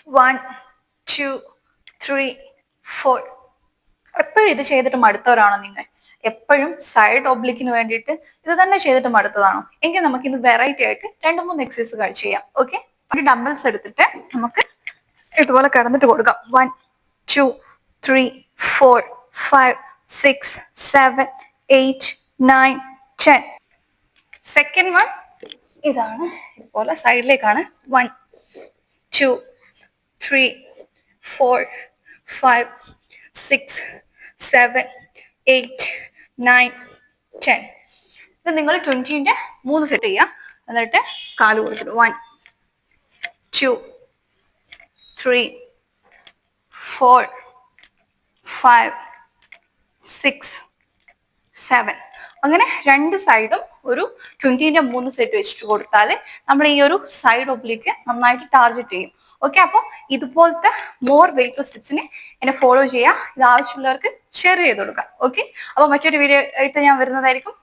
1 2 3 4. എപ്പോഴും ഇത് ചെയ്തിട്ട് മടുത്തവരാണോ നിങ്ങൾ? എപ്പോഴും സൈഡ് ഒബ്ലിക്കിന് വേണ്ടിയിട്ട് ഇത് തന്നെ ചെയ്തിട്ട് മടുത്തതാണോ? എങ്കിൽ നമുക്ക് ഇന്ന് വെറൈറ്റി ആയിട്ട് 2-3 എക്സസൈസ് ചെയ്യാം. ഓക്കെ, ഒരു ഡംബിൾസ് എടുത്തിട്ട് നമുക്ക് ഇതുപോലെ കിടന്നിട്ട് കൊടുക്കാം. 1 2 3 4 5 6 7 8 9 10. സെക്കൻഡ് വൺ ഇതാണ്, ഇതുപോലെ സൈഡിലേക്കാണ്. 1 2 3 4 5 6 7 8 9 10. ഇത് നിങ്ങൾ 20ന്റെ 3 സെറ്റ് ചെയ്യാം. എന്നിട്ട് കാല് കൊടുത്തിട്ട് 1 2 3 4 5 6 7. അങ്ങനെ രണ്ട് സൈഡും ഒരു 20ന്റെ 3 സെറ്റ് വെച്ചിട്ട് കൊടുത്താൽ നമ്മൾ ഈ ഒരു സൈഡ് ഒബ്ലിക്ക് നന്നായിട്ട് ടാർഗറ്റ് ചെയ്യും. ഓക്കെ, അപ്പോൾ ഇതുപോലത്തെ മോർ വെയിറ്റ് ലോസ് ടിപ്സിനെ എന്നെ ഫോളോ ചെയ്യുക. ഇത് ആവശ്യമുള്ളവർക്ക് ഷെയർ ചെയ്ത് കൊടുക്കുക. ഓക്കെ, അപ്പോൾ മറ്റൊരു വീഡിയോ ആയിട്ട് ഞാൻ വരുന്നതായിരിക്കും.